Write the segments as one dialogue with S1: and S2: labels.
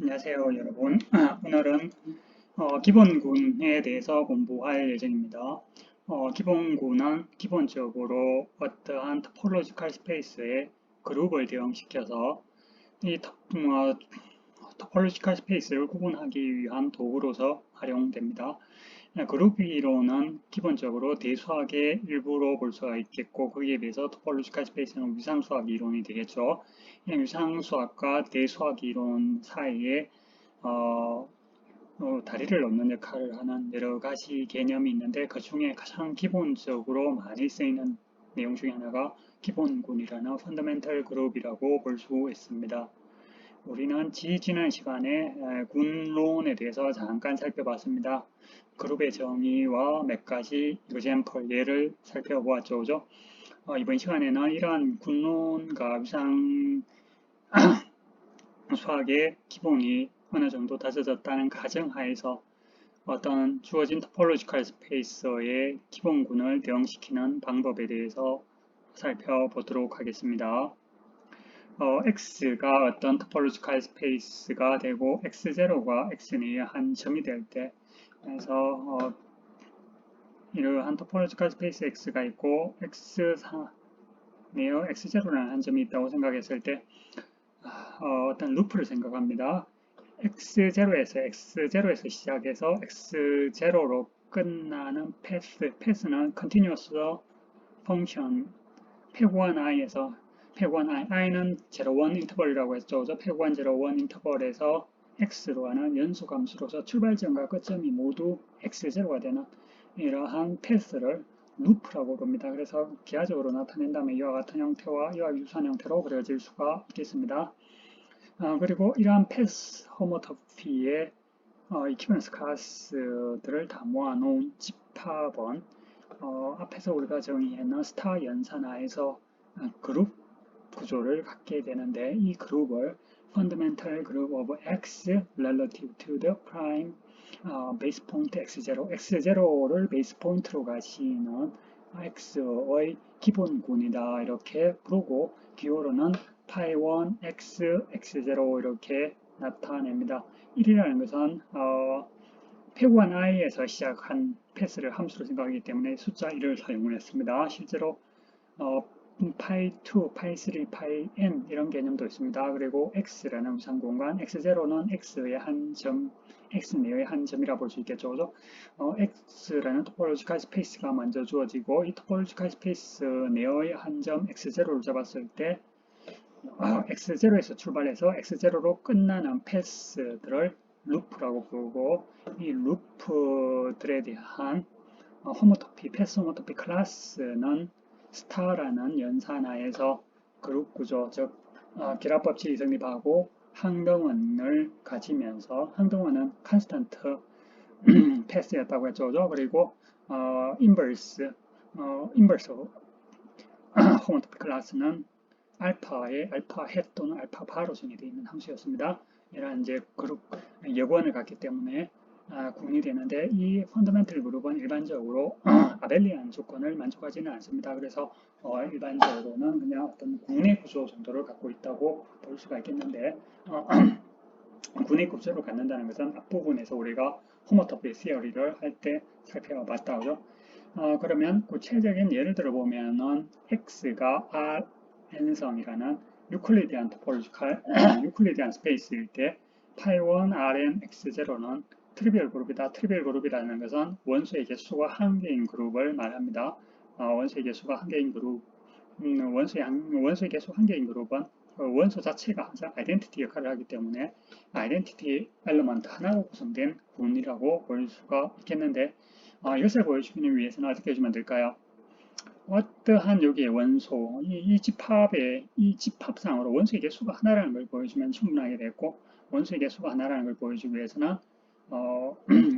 S1: 안녕하세요, 여러분. 오늘은 기본군에 대해서 공부할 예정입니다. 기본군은 기본적으로 어떠한 토폴로지컬 스페이스에 그룹을 대응시켜서 이 토폴로지컬 스페이스를 구분하기 위한 도구로서 활용됩니다. 그룹 이론은 기본적으로 대수학의 일부로 볼 수가 있겠고, 거기에 비해서 토폴로지컬 스페이스는 위상수학 이론이 되겠죠. 위상수학과 대수학 이론 사이에 어, 다리를 놓는 역할을 하는 여러 가지 개념이 있는데, 그 중에 가장 기본적으로 많이 쓰이는 내용 중에 하나가 기본군이라는 펀더멘털 그룹이라고 볼 수 있습니다. 우리는 지난 시간에 군론에 대해서 잠깐 살펴봤습니다. 그룹의 정의와 몇 가지 example 예를 살펴보았죠. 그죠? 이번 시간에는 이러한 군론과 위상 수학의 기본이 어느 정도 다져졌다는 가정하에서 어떤 주어진 토폴로지컬 스페이스의 기본군을 대응시키는 방법에 대해서 살펴보도록 하겠습니다. x가 어떤 토폴로지컬 스페이스가 되고 x0가 x 내의 한 점이 될 때, 그래서 이러한 토폴로지컬 스페이스 x가 있고 x4 내의 x0라는 한 점이 있다고 생각했을 때 어떤 루프를 생각합니다. x0에서 시작해서 x0로 끝나는 패스는 continuous function peg1 i에서 peg1 i는 0, 1 인터벌이라고 했죠. peg1, 0, 1 인터벌에서 x로 하는 연소감수로서 출발점과 끝점이 모두 x0가 되는 이러한 패스를 루프라고 부릅니다. 그래서 기하적으로 나타낸다면 이와 같은 형태와 이와 유사한 형태로 그려질 수가 있겠습니다. 그리고 이러한 패스 호모토피의 이퀴버넌스 클래스들을 다 모아놓은 집합은 앞에서 우리가 정의했는 스타 연산하에서 그룹 구조를 갖게 되는데, 이 그룹을 fundamental group of x relative to the prime base point x0, x0를 베이스 포인트로 가시는 x의 기본군이다 이렇게 부르고, 기호로는 pi1 x x0 이렇게 나타냅니다. 1이라는 것은 peg1 i에서 시작한 패스를 함수로 생각하기 때문에 숫자 1을 사용을 했습니다. 실제로 pi2, pi3, pi_n 이런 개념도 있습니다. 그리고 x라는 위상 공간, x0는 x의 한 점, x 내의 한 점이라 볼 수 있겠죠. 그죠? x라는 토폴로지컬 스페이스가 먼저 주어지고, 이 토폴로지컬 스페이스 내의 한 점 x0를 잡았을 때 x0에서 출발해서 x0로 끝나는 패스들을 루프라고 부르고, 이 루프들에 대한 호모토피, 패스 호모토피 클래스는 스타라는 연산하에서 그룹 구조, 즉 기하법칙이 성립하고 항등원을 가지면서, 항등원은 컨스턴트 패스였다고 했죠. 그리고 인버스 호모토피 클래스는 알파의 알파 헷 또는 알파 바로 정의되어 있는 함수였습니다. 이런 이제 그룹 여권을 갖기 때문에 구분이 되는데, 이 펀더멘털 그룹은 일반적으로 아벨리안 조건을 만족하지는 않습니다. 그래서 일반적으로는 그냥 어떤 군의 구조 정도를 갖고 있다고 볼 수가 있겠는데, 군의 구조를 갖는다는 것은 앞부분에서 우리가 호모토피 시어리를 할 때 살펴봤다고요. 그러면 구체적인 예를 들어보면은 x가 n성이라는 유클리디안 토폴로지컬 유클리디안 스페이스일 때 pi1 rn x0는 트리비얼 그룹이다. 트리비얼 그룹이라는 것은 원소의 개수가 한 개인 그룹을 말합니다. 원소의 개수가 한 개인 그룹, 원소의 개수 한 개인 그룹은 원소 자체가 항상 아이덴티티 역할을 하기 때문에 아이덴티티 엘리먼트 하나로 구성된 군이라고 볼 수가 있겠는데, 이것을 보여주기 위해서는 어떻게 해주면 될까요? 어떠한 여기의 원소, 이 집합상으로 원소의 개수가 하나라는 걸 보여주면 충분하게 됐고, 원소의 개수가 하나라는 걸 보여주기 위해서는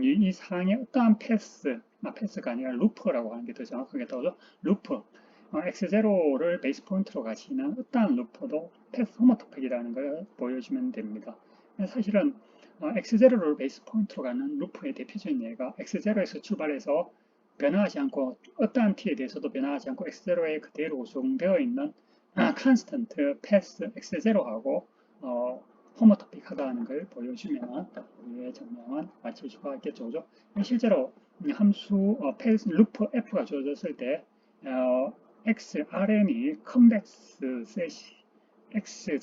S1: 이 상의 어떠한 패스가 아니라 루프라고 하는 게 더 정확하게 떠오죠. 루프, x0를 베이스 포인트로 가시는 어떠한 루프도 패스 호모토픽이라는 걸 보여주면 됩니다. 사실은 x0를 베이스 포인트로 가는 루프의 대표적인 예가 x0에서 출발해서 변화하지 않고, 어떠한 t에 대해서도 변화하지 않고 x0에 그대로 고정되어 있는 컨스턴트 패스 x0하고 호모토픽하다는 걸 보여주면 우리의 증명은 맞출 수가 있겠죠. 그죠? 실제로 함수 루프 f가 주어졌을 때 x rn이 컨벡스 셋이 x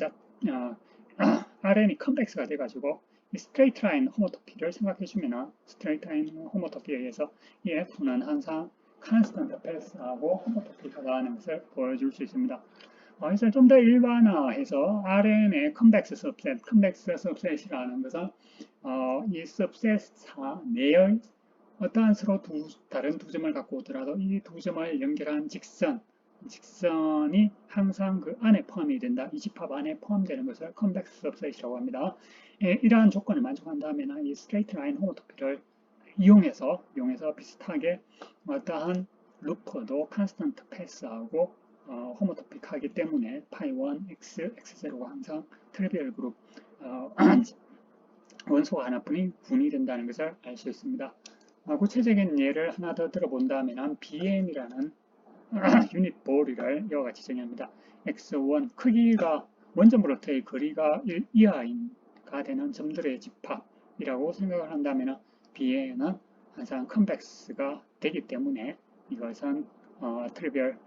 S1: rn이 컨벡스가 돼가지고 이 스트레이트 라인 호모토피를 생각해주면 스트레이트 라인 호모토피에 의해서 이 f는 항상 컨스턴트 패스하고 호모토픽하다는 것을 보여줄 수 있습니다. 그래서 좀 더 일반화해서 RN의 컨벡스 सब셋이라는 것은 이 सब셋 내의 어떠한 서로 다른 두 점을 갖고 오더라도 이 두 점을 연결한 직선이 항상 그 안에 포함이 된다. 이 집합 안에 포함되는 것을 컨벡스 सब셋이라고 합니다. 이러한 조건을 만족한다면 이 스트레이트 라인 호모토피를 이용해서 비슷하게 어떠한 루퍼도 컨스턴트 패스하고 호모토픽하기 때문에 파이1, x, x0가 항상 트리비얼 그룹 원소가 하나뿐인 군이 된다는 것을 알 수 있습니다. 구체적인 예를 하나 더 들어본다면 BN이라는 유닛 보리를 이와 같이 정의합니다. x1 크기가 원점으로부터의 거리가 1 이하가 되는 점들의 집합이라고 생각을 한다면 BN은 항상 컨벡스가 되기 때문에 이것은 트리비얼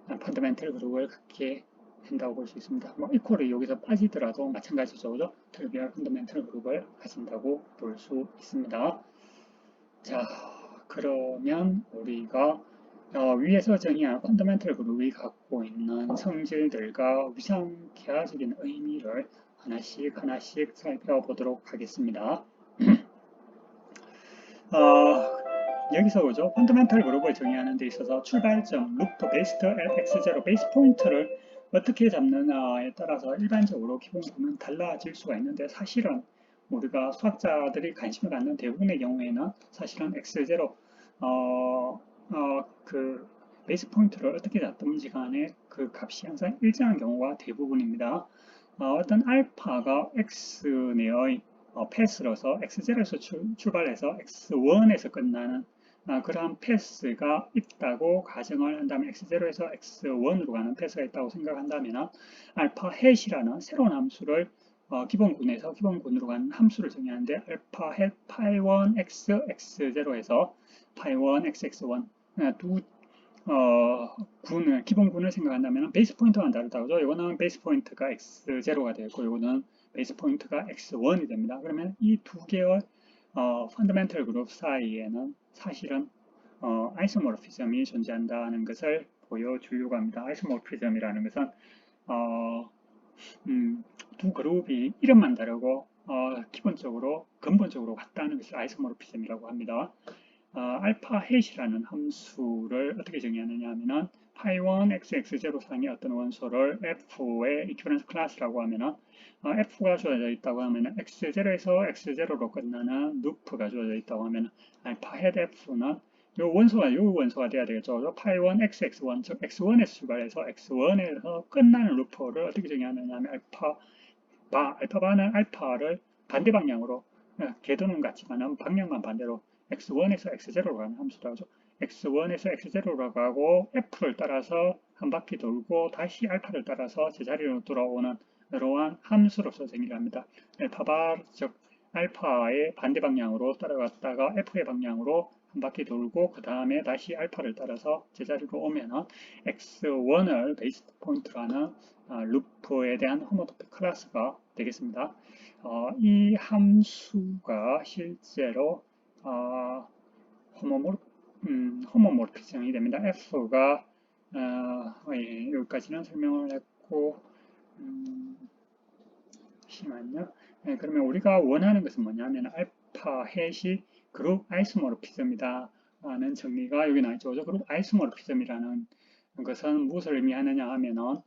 S1: 펀더멘털 그룹을 갖게 된다고 볼 수 있습니다. 이퀄이 여기서 빠지더라도 마찬가지죠. 그죠? 트리비얼 펀더멘털 그룹을 가진다고 볼 수 있습니다. 자, 그러면 우리가 위에서 정의한 펀더멘털 그룹이 갖고 있는 성질들과 위상계화적인 의미를 하나씩 살펴보도록 하겠습니다. 여기서 그죠? 펀더멘털 그룹을 정의하는 데 있어서 출발점, 루프, 베이스트, x0, 베이스 포인트를 어떻게 잡느냐에 따라서 일반적으로 기본구는 달라질 수가 있는데 사실은 우리가 수학자들이 관심을 갖는 대부분의 경우에는 사실은 x0 그 베이스 포인트를 어떻게 잡든지 간에 그 값이 항상 일정한 경우가 대부분입니다. 어떤 알파가 x 내의 패스로서 x0에서 출발해서 x1에서 끝나는 그러한 패스가 있다고 가정을 한다면 x0에서 x1으로 가는 패스가 있다고 생각한다면 알파 헷이라는 새로운 함수를 기본군에서 기본군으로 가는 함수를 정의하는데 알파 헷 파이1 x x0에서 파이1 x x1 두 기본군을 생각한다면 베이스 포인트가 다르다고죠. 이거는 베이스 포인트가 x0가 되고 이거는 베이스 포인트가 x1이 됩니다. 그러면 이 두 개의 펀더멘털 그룹 사이에는 사실은 아이소모르피즘이 존재한다는 것을 보여주려고 합니다. 아이소모르피즘이라는 것은 두 그룹이 이름만 다르고 기본적으로 근본적으로 같다는 것을 아이소모르피즘이라고 합니다. 알파 헷이라는 함수를 어떻게 정의하느냐 하면은 파이1 xx0 상의 어떤 원소를 f의 이퀴버런스 클래스라고 하면은 f가 주어져 있다고 하면은 x0에서 x0로 끝나는 루프가 주어져 있다고 하면은 알파 헷 f는 요 원소가 돼야 되겠죠. 파이1 xx1 즉 x1에서 출발해서 x1에서 끝나는 루프를 어떻게 정의하느냐 하면 알파바는 알파를 반대 방향으로 궤도는 같지만 방향만 반대로 x1에서 x0로 가는 함수라고 하죠. x1에서 x0로 가고 f를 따라서 한 바퀴 돌고 다시 알파를 따라서 제자리로 돌아오는 이러한 함수로서 정의를 합니다. 알파바 즉 알파의 반대 방향으로 따라갔다가 f의 방향으로 한 바퀴 돌고 그 다음에 다시 알파를 따라서 제자리로 오면 x1을 베이스 포인트로 하는 루프에 대한 호모토픽 클래스가 되겠습니다. 이 함수가 실제로 호모모르피즘이 됩니다. F가 여기까지는 설명을 했고 잠시만요. 그러면 우리가 원하는 것은 뭐냐면 알파 헷이 그룹 아이소모르피즘이다 라는 정리가 여기 나있죠. 그룹 아이소모르피즘이라는 것은 무엇을 의미하느냐 하면은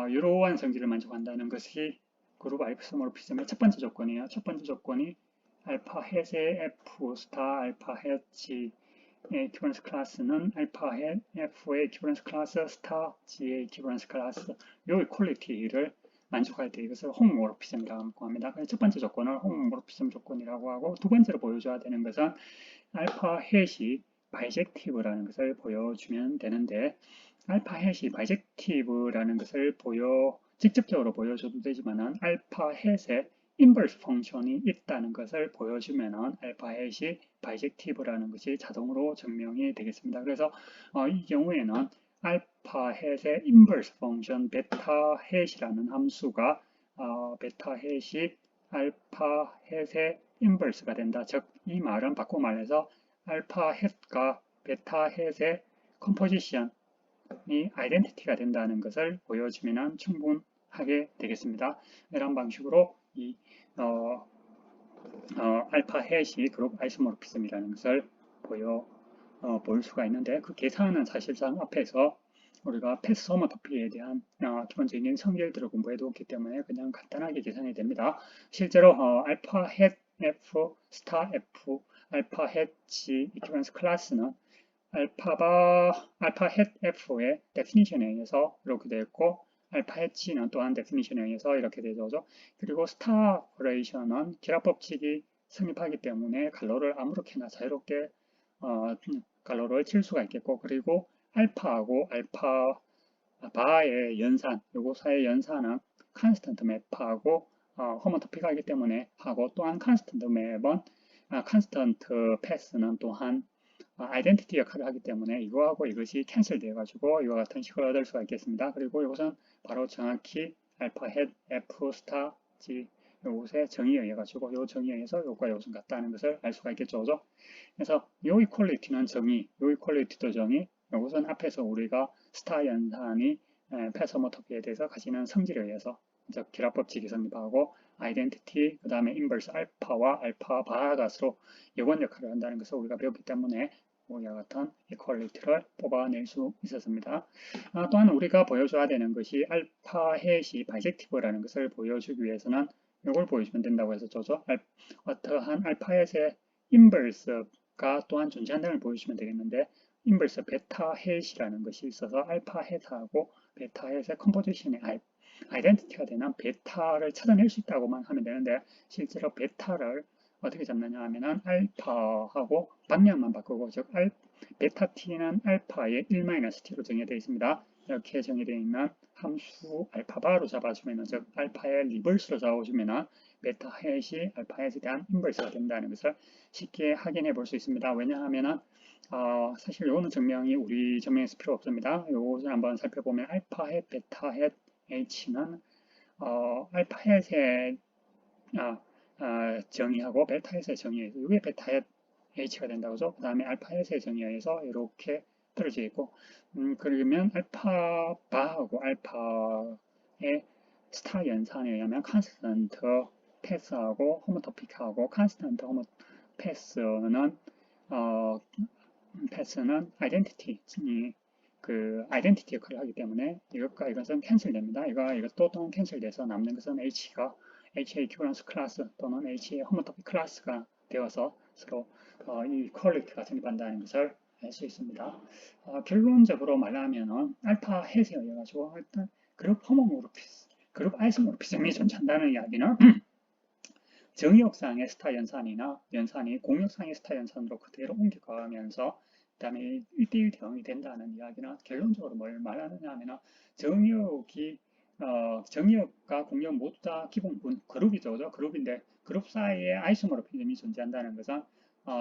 S1: 이러한 성질을 만족한다는 것이 그룹 아이소모르피즘의 첫 번째 조건이에요. 첫 번째 조건이 알파 헷의 F 스타 알파 헷 G의 이퀴버런스 클래스는 알파 헷 F의 이퀴버런스 클래스 스타 G의 이퀴버런스 클래스 요 이퀄리티를 만족할 때 이것을 호모모르피즘이라고 합니다. 그래서 첫 번째 조건을 호모모르피즘 조건이라고 하고 두 번째로 보여줘야 되는 것은 알파 헷이 바이젝티브라는 것을 보여주면 되는데 알파 헷이 바이젝티브라는 것을 직접적으로 보여줘도 되지만은 알파 헷의 인버스 펑션이 있다는 것을 보여주면은 알파 햇이 바이젝티브라는 것이 자동으로 증명이 되겠습니다. 그래서 이 경우에는 알파 햇의 인버스 펑션 베타 햇이라는 함수가 베타 햇이 알파 햇의 인버스가 된다. 즉 이 말은 바꿔 말해서 알파 햇과 베타 햇의 컴포지션이 아이덴티티가 된다는 것을 보여주면 충분하게 되겠습니다. 이런 방식으로 이 알파 햇이 그룹 아이소모르피즘이라는 것을 볼 수가 있는데, 그 계산은 사실상 앞에서 우리가 패스 호모토피에 대한 기본적인 성질들을 공부해 두었기 때문에 그냥 간단하게 계산이 됩니다. 실제로 알파 햇 F 스타 F 알파 햇 G 이퀴밸런스 클래스는 알파 햇 F의 데피니션에 의해서 이렇게 되어 있고, 알파 햇 G는 또한 데피니션에 의해서 이렇게 되죠. 그리고 스타 오퍼레이션은 기하 법칙이 성립하기 때문에 갈로를 아무렇게나 자유롭게 갈로를 칠 수가 있겠고, 그리고 알파하고 알파 바의 연산, 요거사의 연산은 컨스턴트 맵하고 호모토픽하기 때문에 하고, 또한 컨스턴트 맵은 컨스턴트 패스는 또한 아이덴티티 역할을 하기 때문에 이거하고 이것이 캔슬 되어 가지고 이와 같은 식을 얻을 수가 있겠습니다. 그리고 이것은 바로 정확히 알파 햇 F 스타 G 요것의 정의에 의해 가지고 요 정의에 의해서 요과 요것은 같다는 것을 알 수가 있겠죠. 그래서 요 이퀄리티는 정의, 요 이퀄리티도 정의, 요것은 앞에서 우리가 스타 연산이 패서모토피에 대해서 가지는 성질에 의해서 즉 기하법칙이 성립하고 아이덴티티, 그 다음에 인버스 알파와 알파 바가 서로 여건 역할을 한다는 것을 우리가 배웠기 때문에 이와 같은 이퀄리티를 뽑아낼 수 있었습니다. 또한 우리가 보여줘야 되는 것이 알파 햇이 바이젝티브라는 것을 보여주기 위해서는 이걸 보여주면 된다고 해서 어떠한 알파 햇의 인버스가 또한 존재한다는 걸 보여주면 되겠는데, 인버스 베타 햇이라는 것이 있어서 알파 햇하고 베타 햇의 컴포지션의 아이덴티티가 되는 베타를 찾아낼 수 있다고만 하면 되는데, 실제로 베타를 어떻게 잡느냐 하면은 알파하고 방향만 바꾸고, 즉 베타 t는 알파의 1-t로 정의되어 있습니다. 이렇게 정의되어 있는 함수 알파바로 잡아주면은, 즉 알파의 리버스로 잡아주면은 베타 햇이 알파 햇에 대한 인버스가 된다는 것을 쉽게 확인해 볼 수 있습니다. 왜냐하면은 사실 이거는 증명이 우리 증명에서 필요 없습니다. 이것을 한번 살펴보면 알파 햇, 베타 햇 H는 알파 햇의 정의하고 베타 햇의 정의에 의해서 이게 베타 햇 H가 된다고 하죠. 그 다음에 알파 햇의 정의에 의해서 이렇게 떨어져 있고, 그러면 알파 바하고 알파의 스타 연산에 의하면 컨스턴트 패스하고 호모토픽하고, 컨스턴트 호모 패스는 아이덴티티 아이덴티티 역할을 하기 때문에 이것과 이것은 캔슬됩니다. 이것도 또한 캔슬돼서 남는 것은 H의 이퀴밸런스 클래스 또는 H의 호모토픽 클래스가 되어서 서로 이 퀄리티가 성립한다는 것을 알 수 있습니다. 결론적으로 말하면은 알파 햇에 의해 가지고 일단 그룹 아이소모르피즘이 존재한다는 이야기는 정의역상의 스타 연산이나 연산이 공역상의 스타 연산으로 그대로 옮겨가면서 그 다음에 1대1 대응이 된다는 이야기는 결론적으로 뭘 말하느냐 하면, 정의역과 공역 모두 다 기본분 그룹이죠. 그룹인데 그룹 사이에 아이소모르피즘이 존재한다는 것은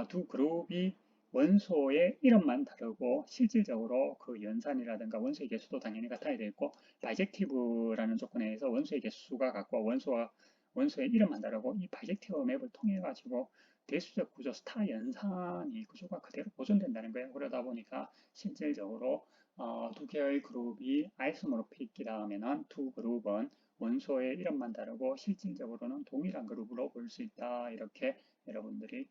S1: 두 그룹이 원소의 이름만 다르고 실질적으로 그 연산이라든가 원소의 개수도 당연히 같아야 되겠고, 바이젝티브라는 조건에 의해서 원소의 개수가 같고 원소의 이름만 다르고, 이 바이젝티브 맵을 통해 가지고 대수적 구조 스타 연산이 구조가 그대로 보존된다는 거예요. 그러다 보니까 실질적으로 두 개의 그룹이 아이소모르픽이라 하면은 두 그룹은 원소의 이름만 다르고 실질적으로는 동일한 그룹으로 볼 수 있다. 이렇게 여러분들이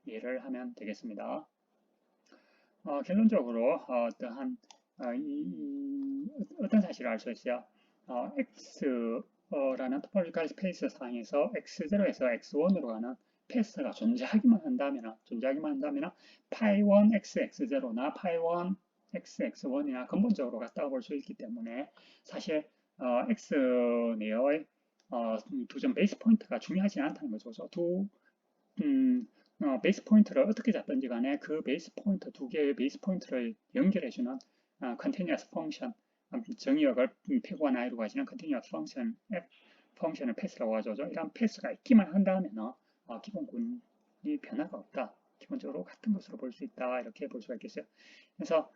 S1: 이해를 하면 되겠습니다. 결론적으로 어떤 사실을 알 수 있어요. X라는 토폴리컬 스페이스 상에서 X0에서 X1으로 가는 패스가 존재하기만 한다면 파이1 XX0나 파이1 XX1이나 근본적으로 같다고 볼 수 있기 때문에, 사실 X 내의 두 점 베이스 포인트가 중요하지 않다는 거죠. 베이스 포인트를 어떻게 잡든지 간에 그 베이스 포인트, 두 개의 베이스 포인트를 연결해주는 continuous function, 정의역을 P1i로 가지는 continuous function 펑션을 패스라고 하죠. 이런 패스가 있기만 한다면 기본군이 변화가 없다. 기본적으로 같은 것으로 볼 수 있다. 이렇게 볼 수가 있겠어요. 그래서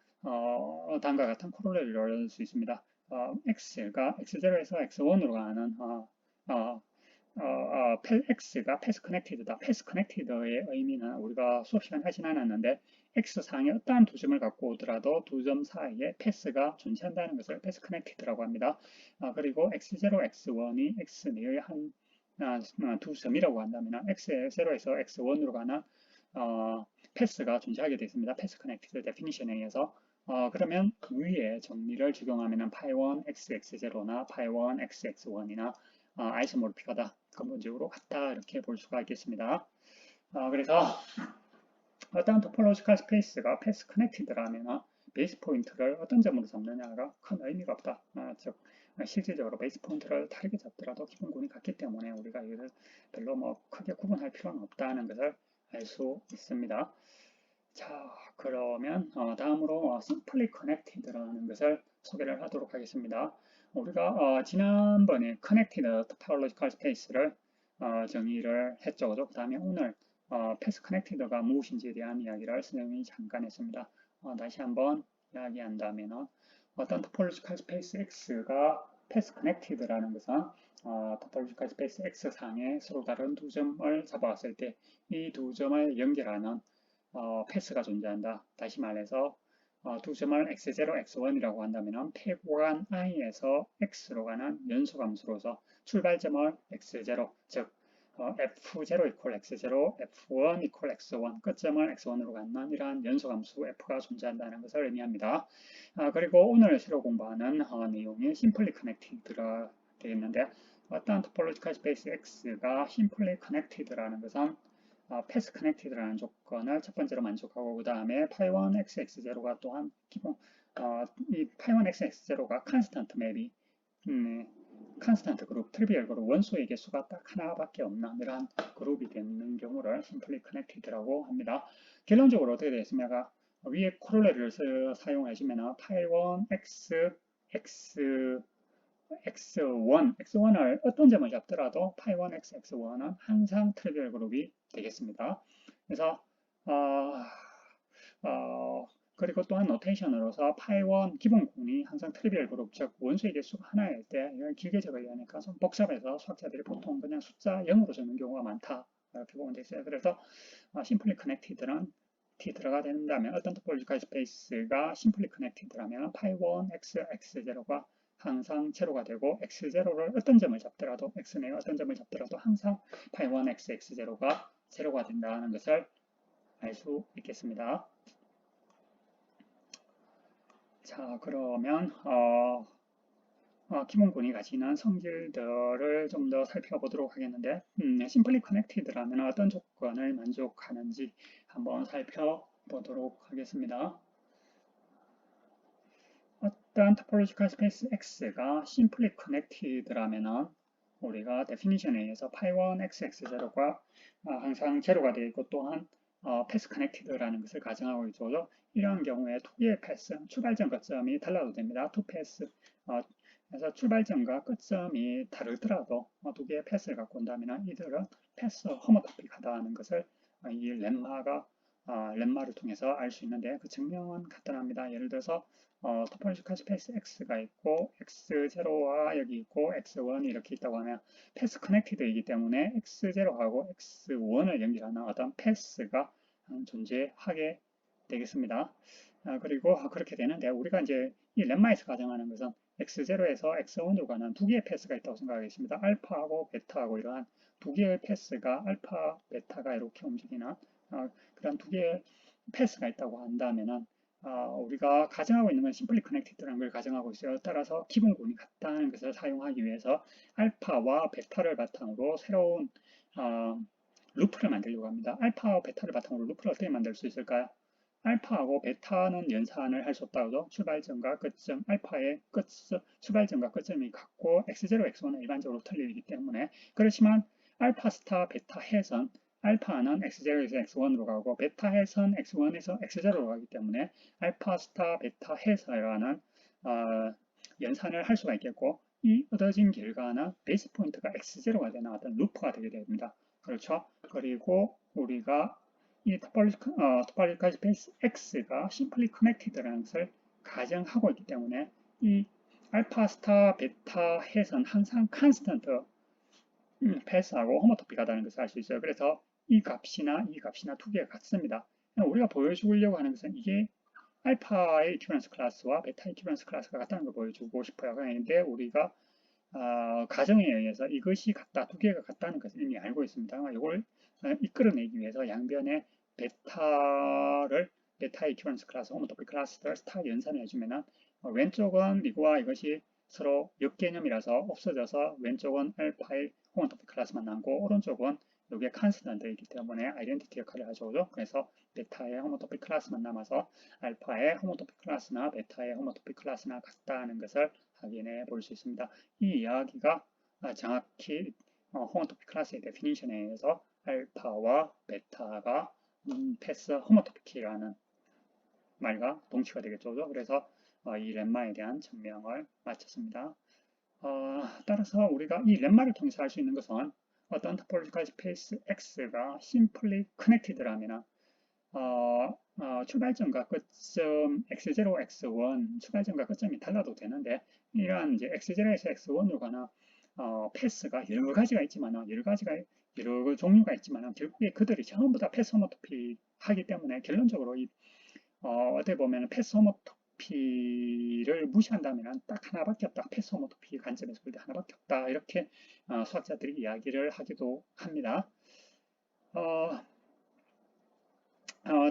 S1: 다음과 같은 코로레를 넣을 수 있습니다. x가 x0에서 x1으로 가는 x가 패스 커넥티드다. 패스 커넥티드의 의미는 우리가 수업 시간 하진 않았는데 x상에 어떠한 두 점을 갖고 오더라도 두 점 사이에 패스가 존재한다는 것을 패스 커넥티드라고 합니다. 그리고 x0, x1이 x 내의 두 점이라고 한다면 x0에서 x1으로 가는 패스가 존재하게 되어 있습니다. 패스 커넥티드 데피니션에 의해서 그러면 위에 정리를 적용하면 파이1 xx0나 파이1 xx1이나 아이소모르픽하다, 근본적으로 같다 이렇게 볼 수가 있겠습니다. 그래서 어떤 토폴로지컬 스페이스가 패스 커넥티드라면 베이스 포인트를 어떤 점으로 잡느냐가 큰 의미가 없다. 즉 실질적으로 베이스 포인트를 다르게 잡더라도 기본군이 같기 때문에 우리가 이를 별로 뭐 크게 구분할 필요는 없다는 것을 알 수 있습니다. 자, 그러면 다음으로 simply connected라는 것을 소개를 하도록 하겠습니다. 우리가 지난번에 connected topological space를 정의를 했죠. 그 다음에 오늘 패스 connected가 무엇인지에 대한 이야기를 선생님이 잠깐 했습니다. 다시 한번 이야기한다면 어떤 topological space X가 패스 connected라는 것은 topological space X상에 서로 다른 두 점을 잡아왔을 때 이 두 점을 연결하는 패스가 존재한다. 다시 말해서 두 점을 x0, x1이라고 한다면 패고간 i에서 x로 가는 연소함수로서 출발점을 x0, 즉 f0 equal x0, f1 equal x1, 끝점을 x1으로 갖는 이러한 연소함수 f가 존재한다는 것을 의미합니다. 그리고 오늘 새로 공부하는 내용이 simply connected가 되겠는데 어떤 topological space x가 simply connected라는 것은 패스 커넥티드라는 조건을 첫 번째로 만족하고 그 다음에 파이1 xx0가 또한 기본 이 파이1 xx0가 컨스턴트 맵이 컨스턴트 그룹, 트리비얼 그룹, 원소의 개수가 딱 하나밖에 없는 이러한 그룹이 되는 경우를 심플리 커넥티드라고 합니다. 결론적으로 어떻게 되겠습니까? 위에 코롤레를 사용하시면 파이1 x1을 어떤 점을 잡더라도 파이1 xx1은 항상 트리비얼 그룹이 되겠습니다. 그래서 그리고 또한 노테이션으로서 파이1 기본군이 항상 트리비얼 그룹, 즉 원소의 개수가 하나일 때 이걸 길게 적어야 하니까 좀 복잡해서 수학자들이 보통 그냥 숫자 0으로 적는 경우가 많다. 이렇게 보면 되겠어요. 그래서 심플리 커넥티드는 T가 된다면 어떤 토폴로지컬 스페이스가 심플리 커넥티드라면 파이1 xx0가 항상 제로가 되고 x0를 어떤 점을 잡더라도 x 내에 어떤 점을 잡더라도 항상 파이1 xx0가 제로가 된다는 것을 알 수 있겠습니다. 자, 그러면 기본군이 가지는 성질들을 좀 더 살펴보도록 하겠는데 심플리 커넥티드라면 어떤 조건을 만족하는지 한번 살펴보도록 하겠습니다. 어떤 토폴로지컬 스페이스 X가 심플리 커넥티드라면 우리가 데피니션에 의해서 파이1 xx0가 항상 제로가 되어 있고 또한 패스 커넥티드라는 것을 가정하고 있죠. 이러한 경우에 두 개의 패스, 출발점 끝점이 달라도 됩니다. 투 패스. 그래서 출발점과 끝점이 다르더라도 두 개의 패스를 갖고 온다면 이들은 패스 호모토픽하다는 것을 이 렘마를 통해서 알 수 있는데 그 증명은 간단합니다. 예를 들어서 토폴로지컬 스페이스 X가 있고 X0와 여기 있고 X1이 이렇게 있다고 하면 패스 커넥티드이기 때문에 X0하고 X1을 연결하는 어떤 패스가 존재하게 되겠습니다. 그리고 그렇게 되는데 우리가 이제 이 렘마에서 가정하는 것은 X0에서 X1으로 가는 두 개의 패스가 있다고 생각하겠습니다. 알파하고 베타하고 이러한 두 개의 패스가 알파, 베타가 이렇게 움직이는 그런 두 개의 패스가 있다고 한다면은 우리가 가정하고 있는 건 심플리 커넥티드라는 걸 가정하고 있어요. 따라서 기본군이 같다는 것을 사용하기 위해서 알파와 베타를 바탕으로 새로운 루프를 만들려고 합니다. 알파와 베타를 바탕으로 루프를 어떻게 만들 수 있을까요? 알파하고 베타는 연산을 할 수 없다고 하죠. 출발점과 끝점, 알파의 출발점과 끝점이 같고 x0, x1은 일반적으로 틀리기 때문에 그렇지만 알파 스타 베타 해선 알파는 x0에서 x1으로 가고 베타 해선 x1에서 x0로 가기 때문에 알파 스타 베타 해서라는 연산을 할 수가 있겠고 이 얻어진 결과는 베이스 포인트가 x0가 되는 어떤 루프가 되게 됩니다. 그렇죠? 그리고 우리가 이 토폴로지컬 스페이스 x가 심플리 커넥티드라는 것을 가정하고 있기 때문에 이 알파 스타 베타 해선 항상 컨스턴트 패스하고 호모토픽하다는 것을 알 수 있어요. 그래서 이 값이나 두 개가 같습니다. 우리가 보여주려고 하는 것은 이게 알파의 이퀴밸런스 클래스와 베타 이퀴밸런스 클래스가 같다는 걸 보여주고 싶어요. 그런데 우리가 가정에 의해서 이것이 같다, 두 개가 같다는 것을 이미 알고 있습니다. 이걸 이끌어내기 위해서 양변에 베타 이퀴밸런스 클래스, 호모토픽 클래스를 스타 연산을 해주면은 왼쪽은 이거와 이것이 서로 역개념이라서 없어져서 왼쪽은 알파의 호모토픽 클래스만 남고 오른쪽은 이게 컨스턴트이기 때문에 아이덴티티 역할을 하죠. 그래서 베타의 호모토픽 클래스만 남아서 알파의 호모토픽 클래스나 베타의 호모토픽 클래스나 같다는 것을 확인해 볼 수 있습니다. 이 이야기가 정확히 호모토픽 클래스의 데피니션에 의해서 알파와 베타가 패스 호모토픽이라는 말과 동치가 되겠죠. 그래서 이 렘마에 대한 증명을 마쳤습니다. 따라서 우리가 이 렘마를 통해서 할 수 있는 것은 어떤 토폴로지컬 스페이스 X가 심플리 커넥티드라면 출발점과 끝점 x0, x1 출발점과 끝점이 달라도 되는데 이러한 이제 x0에서 x1으로 가는 패스가 여러 가지가 있지만 여러 종류가 있지만 결국에 그들이 전부 다 패스 호모토피 하기 때문에 결론적으로 어떻게 보면 패스 호모토피를 무시한다면 딱 하나밖에 없다. 패스 호모토피 관점에서 볼 때 하나밖에 없다. 이렇게 수학자들이 이야기를 하기도 합니다.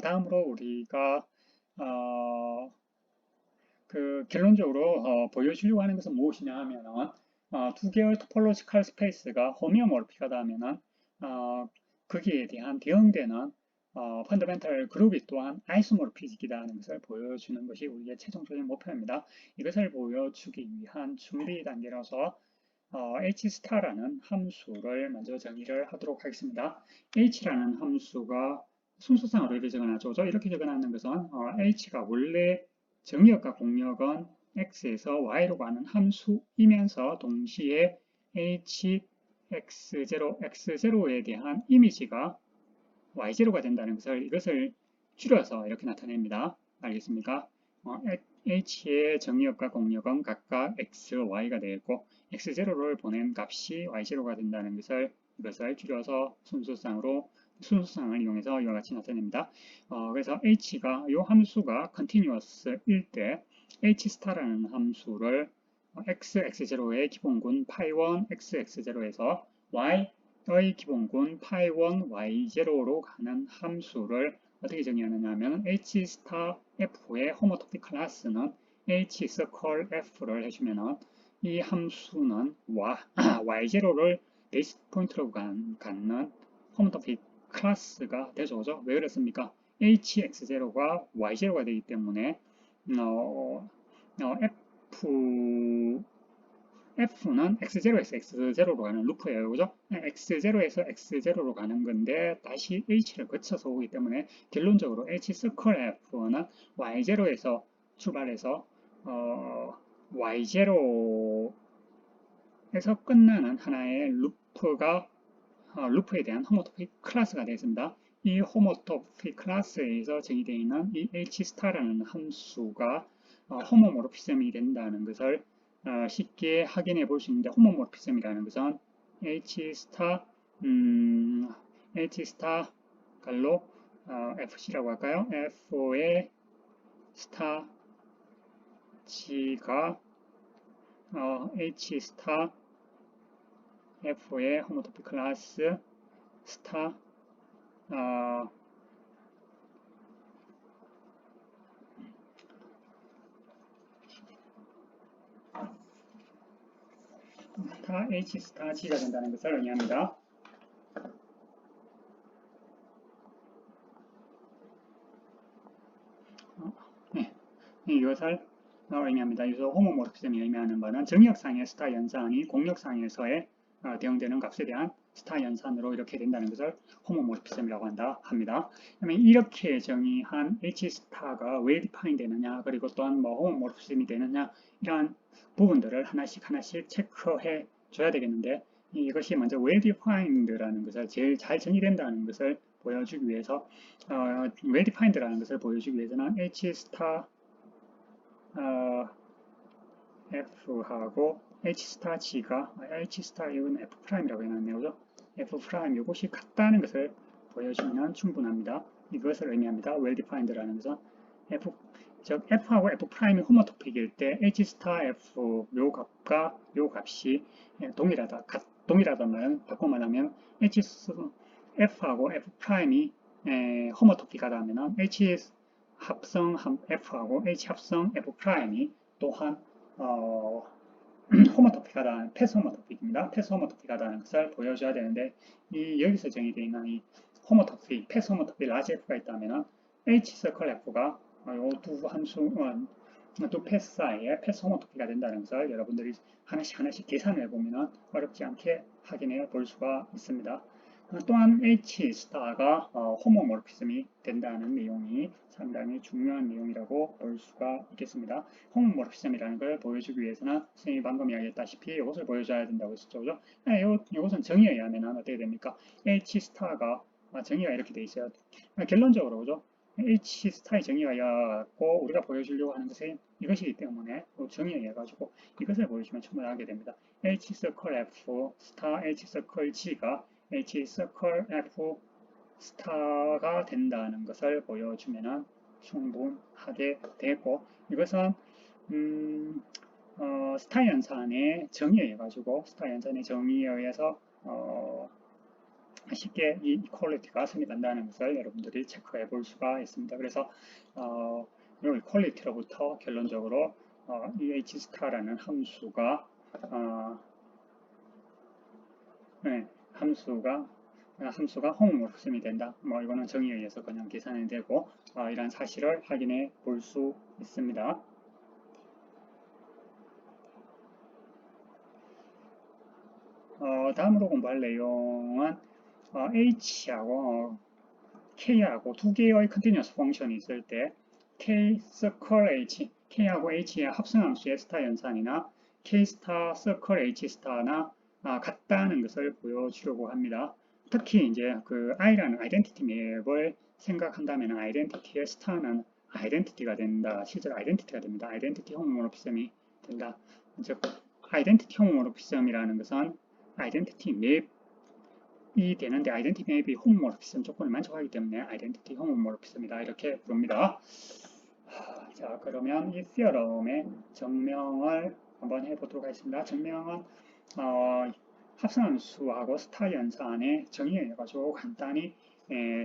S1: 다음으로 우리가 결론적으로 보여주려고 하는 것은 무엇이냐 하면은 두 개의 토폴로지컬 스페이스가 호미오모르픽하다 하면은 거기에 대한 대응되는 펀더멘털 그룹이 또한 아이소모르피직이라는 것을 보여주는 것이 우리의 최종적인 목표입니다. 이것을 보여주기 위한 준비 단계로서 h라는 함수를 먼저 정의를 하도록 하겠습니다. h라는 함수가 순서상으로 이렇게 적어놨죠. 이렇게 적어놨는 것은 h가 원래 정의역과 공역은 x에서 y로 가는 함수이면서 동시에 h x0에 대한 이미지가 y0가 된다는 것을 이것을 줄여서 이렇게 나타냅니다. 알겠습니까? h의 정의역과 공역은 각각 x, y가 되겠고 x0를 보낸 값이 y0가 된다는 것을 이것을 줄여서 순서상을 이용해서 이와 같이 나타냅니다. 그래서 h가 이 함수가 continuous일 때 h라는 함수를 x, x0의 기본군 파이1, x, x0에서 y의 기본군 파이1, y0로 가는 함수를 어떻게 정의하느냐 하면 h 스타 f의 호모토픽 클래스는 h 서클 f를 해주면은 이 함수는 y0를 베이스 포인트로 갖는 호모토픽 클래스가 되죠. 왜 그렇습니까? hx0가 y0가 되기 때문에 f는 x0에서 x0로 가는 루프예요. 그죠? x0에서 x0로 가는 건데 다시 h를 거쳐서 오기 때문에 결론적으로 h 서클 f는 y0에서 출발해서 y0에서 끝나는 하나의 루프에 대한 호모토픽 클래스가 되겠습니다. 이 호모토픽 클래스에서 정의되어 있는 이 h라는 함수가 호모모르피즘이 된다는 것을 쉽게 확인해 볼 수 있는데 호모모르피즘이라는 것은 h 갈로 fc라고 할까요? f의 스타 g가 h 스타 f의 호모토픽 클래스 스타 스타 h 스타 g가 된다는 것을 의미합니다. 이것을 의미합니다. 이것을 호모모르피즘이 의미하는 것은 정역상의 스타 연산이 공역상에서의 대응되는 값에 대한 스타 연산으로 이렇게 된다는 것을 호모모르피즘이라고 합니다. 그러면 이렇게 정의한 H 스타가 왜 디파인 되느냐, 그리고 또한 뭐 호모모르피즘이 되느냐, 이러한 부분들을 하나씩 체크해 줘야 되겠는데, 이것이 먼저 well defined라는 것을 제일 잘 정의된다는 것을 보여주기 위해서 well defined라는 것을 보여주기 위해서는 H 스타 F하고 H 스타 G가 H 스타 이건 F 프라임이라고 해놨네요, 그죠? F 프라임 이것이 같다는 것을 보여주면 충분합니다. 이것을 의미합니다. well defined라는 것은 F 즉 F하고 F 프라임이 호모토픽일 때 H 스타 F 요 값과 요 값이 동일하다면 바꿔 말하면 F하고 F 프라임이 호모토픽하다면 H 합성 F하고 H 합성 F 프라임이 또한 호모토픽하다는 패스 호모토픽입니다. 패스 호모토픽하다는 것을 보여줘야 되는데 이 여기서 정의되어 있는 이 호모토픽, 패스 호모토픽 라지 F가 있다면 H 서클 F가 두 패스 사이에 패스 호모토픽이 된다는 것을 여러분들이 하나씩 계산을 해보면 어렵지 않게 확인해 볼 수가 있습니다. 또한 H 스타가 호모모르피즘이 된다는 내용이 상당히 중요한 내용이라고 볼 수가 있겠습니다. 호모모르피즘이라는 걸 보여주기 위해서는 선생님이 방금 이야기했다시피 이것을 보여줘야 된다고 했었죠. 그죠? 이것은 정의에 의하면 어떻게 됩니까? H 스타가 정의가 이렇게 돼 있어요. 결론적으로 그죠? H 스타의 정의가 이하고 우리가 보여주려고 하는 것은 이것이기 때문에 정의에 의해 가지고 이것을 보여주면 충분하게 됩니다. H 서클 F 스타 H 서클 G가 H 서클 F 스타가 된다는 것을 보여주면 충분하게 되고 이것은 스타 연산의 정의에 의해 가지고 스타 연산의 정의에 의해서 쉽게 이 이퀄리티가 성립한다는 것을 여러분들이 체크해 볼 수가 있습니다. 그래서 이 이퀄리티로부터 결론적으로 이 H 스타라는 함수가 함수가 호모모르피즘이 된다. 뭐 이거는 정의에 의해서 그냥 계산이 되고 이런 사실을 확인해 볼 수 있습니다. 다음으로 공부할 내용은 H하고 K하고 두 개의 컨티뉴어스 펑션이 있을 때 K 서클 H, K하고 H의 합성함수의 스타 연산이나 K 스타 서클 H 스타나 같다는 것을 보여주려고 합니다. 특히 이제 그 I라는 아이덴티티 맵을 생각한다면 아이덴티티의 스타는 아이덴티티가 된다. 실제로 아이덴티티가 됩니다. 아이덴티티 호모모르피즘이 된다. 즉 아이덴티티 호모모르피즘이라는 것은 아이덴티티 맵이 되는데 아이덴티티 맵이 호모모르피즘 조건을 만족하기 때문에 아이덴티티 호모모르피즘이다 이렇게 부릅니다. 자, 그러면 이 theorem의 증명을 한번 해보도록 하겠습니다. 증명은 합성함수하고 스타 연산의 정의에 의해 가지고 간단히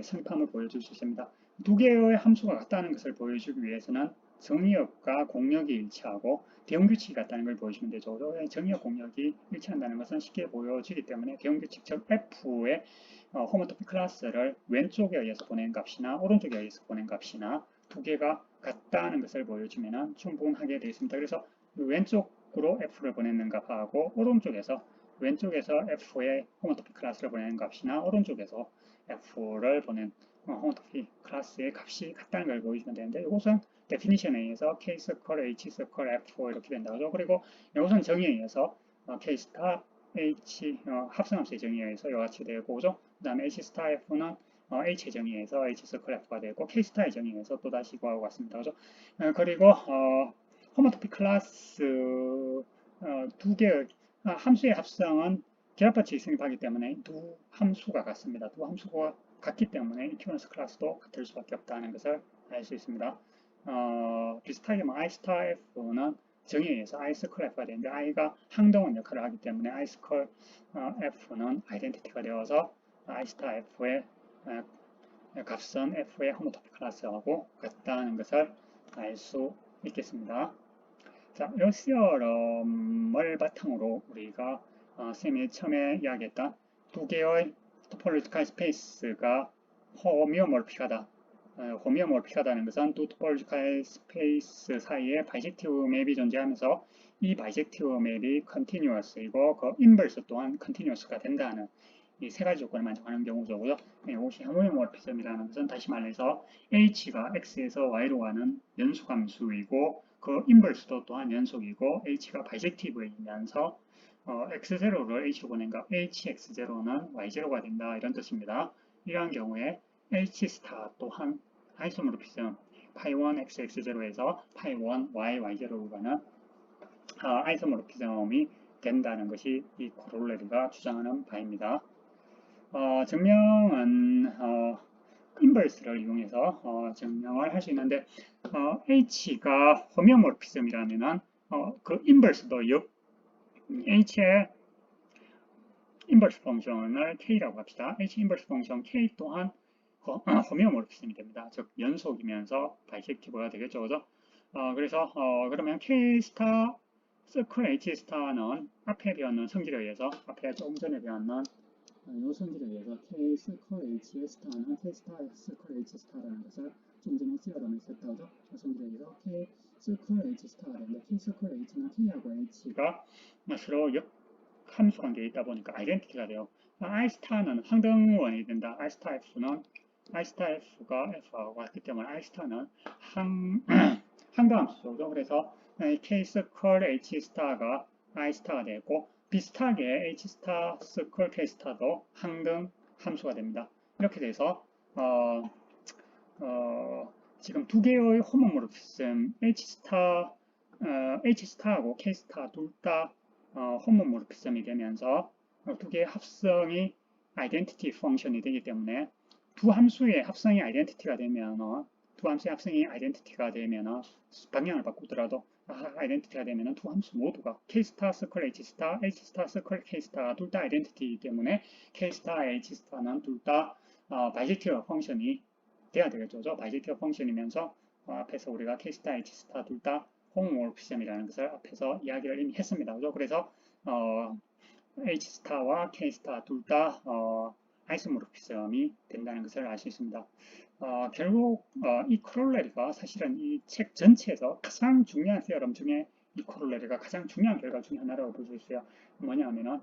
S1: 성립함을 보여줄 수 있습니다. 두 개의 함수가 같다는 것을 보여주기 위해서는 정의역과 공역이 일치하고 대응규칙이 같다는 걸 보여주면 되죠. 정의역 공역이 일치한다는 것은 쉽게 보여지기 때문에 대응규칙 즉 F의 호모토픽 클래스를 왼쪽에 의해서 보낸 값이나 오른쪽에 의해서 보낸 값이나 두 개가 같다는 것을 보여주면 충분하게 되어 있습니다. 그래서 왼쪽으로 F를 보내는 값하고 오른쪽에서 왼쪽에서 F의 호모토픽 클래스를 보내는 값이나 오른쪽에서 F를 보낸 호모토픽 클래스의 값이 같다는 걸 보여주면 되는데 이것은 데피니션에 의해서 K 서클, H 서클, F 이렇게 된다고. 그리고 이것은 정의에 의해서 K 스타 H 합성함수의 정의에 의해서 이와 같이 되고 그죠? 그 다음에 H 스타 F는 H의 정의에 의해서 H 서클 F가 되고 K 스타의 정의에 의해서 또다시 이거하고 같습니다. 그죠? 그리고 호모토픽 클래스 두 개의 함수의 합성은 결합법칙이 성립하기 때문에 두 함수가 같습니다. 두 함수가 같기 때문에 이퀴밸런스 클래스도 같을 수밖에 없다는 것을 알 수 있습니다. 비슷하게 I 스타 F는 정의에 의해서 I 서클 F가 되는데 I가 항동원 역할을 하기 때문에 I 서클 F는 아이덴티티가 되어서 I 스타 F의 값은 F의 호모토픽 클래스하고 같다는 것을 알 수 있겠습니다. 자, 이 시어럼을 바탕으로 우리가 쌤이 처음에 이야기했던 두 개의 토폴로지컬 스페이스가 호미오몰픽하다. 호미오몰픽하다는 것은 두 토폴로지컬 스페이스 사이에 바이젝티브 맵이 존재하면서 이 바이젝티브 맵이 컨티뉴어스이고 그 인버스 또한 컨티뉴어스가 된다는 이 세 가지 조건을 만족하는 경우죠. 이것이 호모모르피즘이라는 것은 다시 말해서 h가 x에서 y로 가는 연수함수이고 그 인버스도 또한 연속이고 h가 바이젝티브이면서 x0를 h로 보낸가 hx0는 y0가 된다 이런 뜻입니다. 이러한 경우에 h 스타 또한 아이소모르피즘 파이1 xx0에서 파이1 y0로 가는 아이소모르피즘이 된다는 것이 이 코롤레리가 주장하는 바입니다. 증명은 인버스를 이용해서 증명을 할 수 있는데 h가 호미오모르피즘이라면은 그 인버스도 h의 인버스 펑션을 k라고 합시다. h 인버스 펑션 k 또한 호미오모르피즘이 됩니다. 즉 연속이면서 바이젝티브가 되겠죠, 그죠? 그래서 그러면 k 스타 서클 h 스타는 앞에 배웠는 성질에 의해서 앞에 조금 전에 배웠는 이 성질에 의해서 k 서클 h 스타는 k 스타 서클 h 스타라는 것을 좀 전에 시어럼에서 했다죠. 그 성질에 의해서 k 서클 h 스타가 되는데 k 서클 h는 k하고 h가 서로 함수 관계에 있다 보니까 아이덴티티가 돼요. I 스타는 항등원이 된다. I 스타 F는 I 스타 F가 F하고 같기 때문에 I 스타는 항등함수죠. 그래서 K 스컬 H 스타가 I 스타가 되고 비슷하게 H 스타 스컬 K 스타도 항등 함수가 됩니다. 이렇게 돼서 지금 두 개의 호모모르피즘 H 스타하고 K 스타 둘다 호모모르피즘이 되면서 두 개의 합성이 아이덴티티 펑션이 되기 때문에 두 함수의 합성이 아이덴티티가 되면 두 함수의 합성이 아이덴티티가 되면 방향을 바꾸더라도 아이덴티티가 되면 두 함수 모두가 K-스타 서클 H-스타, H-스타 서클 K-스타가 둘 다 아이덴티티이기 때문에 K-스타, H-스타는 둘 다 바이젝티브 펑션이 돼야 되겠죠. 바이젝티브 펑션이면서 앞에서 우리가 K-스타, H-스타 둘 다 호모모르피즘이라는 것을 앞에서 이야기를 이미 했습니다. 그죠? 그래서 H스타와 K스타 둘 다 아이소모르피즘이 된다는 것을 알 수 있습니다. 결국 이 코롤레리가 사실은 이 책 전체에서 가장 중요한 세어럼 중에 이 코롤레리가 가장 중요한 결과 중에 하나라고 볼 수 있어요. 뭐냐면은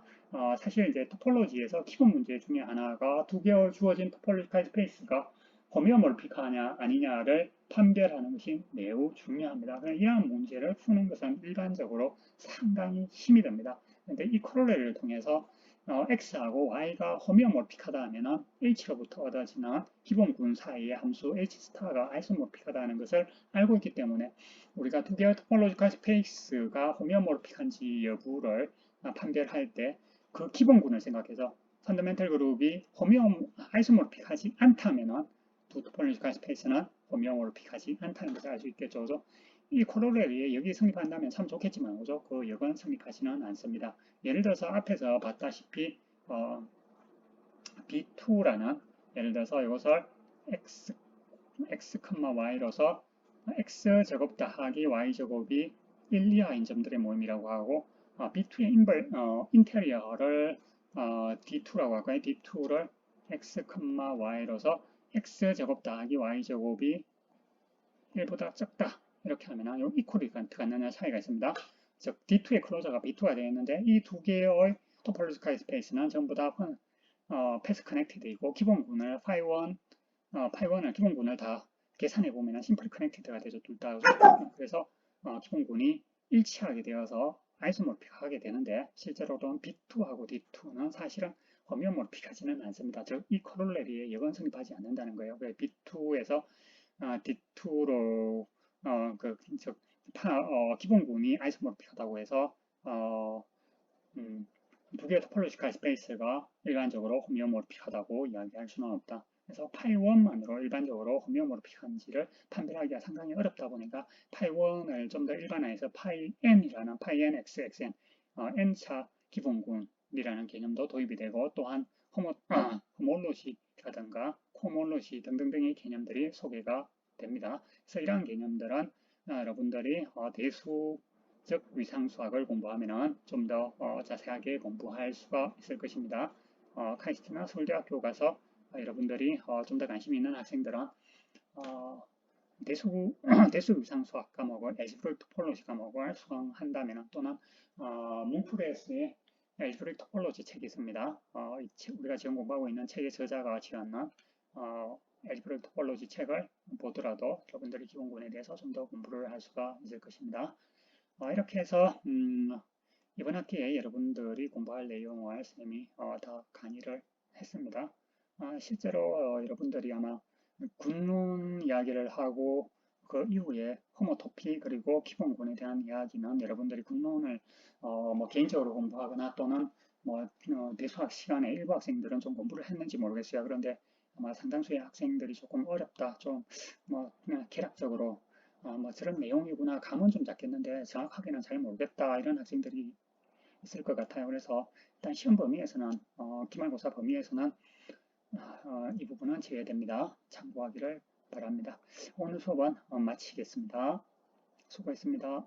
S1: 사실 이제 토폴로지에서 기본 문제 중에 하나가 두 개의 주어진 토폴로지컬 스페이스가 호미오몰픽하냐 아니냐를 판별하는 것이 매우 중요합니다. 이러한 문제를 푸는 것은 일반적으로 상당히 힘이 듭니다. 근데 이 코롤레리를 통해서 x하고 y가 호미오몰픽하다 하면 h로부터 얻어지는 기본군 사이의 함수 h-스타가 아이소몰픽하다는 것을 알고 있기 때문에 우리가 두 개의 토폴로지컬 스페이스가 호미오몰픽한지 여부를 판별할 때 그 기본군을 생각해서 펀더멘털 그룹이 아이소몰픽하지 않다면 두 토폴로지컬 스페이스는 호미오몰픽하지 않다는 것을 알 수 있겠죠. 그죠? 이 코롤레리에 여기 성립한다면 참 좋겠지만 그죠? 그 여건 성립하지는 않습니다. 예를 들어서 앞에서 봤다시피 B2라는 예를 들어서 이것을 x, y로서 x제곱 더하기 y제곱이 1, 이하인 점들의 모임이라고 하고 B2의 인테리어를 D2라고 할까요? D2를 x, y로서 x제곱 더하기 y제곱이 1보다 적다. 이렇게 하면 이 이퀄이 갖는 차이가 있습니다. 즉 D2의 클로저가 B2가 되어 있는데 이 두 개의 토폴로지컬 스페이스는 전부 다 패스 커넥티드이고 기본군을 파이1을 기본군을 다 계산해 보면 심플 커넥티드가 되죠. 둘 다. 그래서 기본군이 일치하게 되어서 아이소모픽하게 되는데 실제로는 B2하고 D2는 사실은 호미오모픽하지는 않습니다. 즉 이 코롤레리에 여건 성립하지 않는다는 거예요. B2에서 D2로 기본군이 아이소모픽하다고 해서 두 개의 토폴로지컬 스페이스가 일반적으로 호미오모르픽하다고 이야기할 수는 없다. 그래서 파이1만으로 일반적으로 호미오모르픽한지를 판별하기가 상당히 어렵다 보니까 파이1을 좀 더 일반화해서 파이n이라는 파이nxxn n차 기본군이라는 개념도 도입이 되고 또한 호몰로시라든가 코몰로시 등등등의 개념들이 소개가 됩니다. 그래서 이러한 개념들은 여러분들이 즉 위상수학을 공부하면 좀 더 자세하게 공부할 수가 있을 것입니다. 카이스트나 서울대학교 가서 여러분들이 좀 더 관심 있는 학생들은 대수 위상수학 과목을 엘지브라 토폴로지 과목을 수강한다면 또는 뭉프레스의 엘지브릭 토폴로지 책이 있습니다. 우리가 지금 공부하고 있는 책의 저자가 지었는 엘지브릭 토폴로지 책을 보더라도 여러분들이 기본군에 대해서 좀 더 공부를 할 수가 있을 것입니다. 이렇게 해서 이번 학기에 여러분들이 공부할 내용을 쌤이 다 강의를 했습니다. 실제로 여러분들이 아마 군론 이야기를 하고 그 이후에 호모토피 그리고 기본군에 대한 이야기는 여러분들이 군론을 뭐 개인적으로 공부하거나 또는 뭐 대수학 시간에 일부 학생들은 좀 공부를 했는지 모르겠어요. 그런데 아마 상당수의 학생들이 조금 어렵다, 좀 뭐 그냥 개략적으로 뭐 저런 내용이구나 감은 좀 잡겠는데 정확하게는 잘 모르겠다 이런 학생들이 있을 것 같아요. 그래서 일단 시험 범위에서는 기말고사 범위에서는 이 부분은 제외됩니다. 참고하기를 바랍니다. 오늘 수업은 마치겠습니다. 수고했습니다.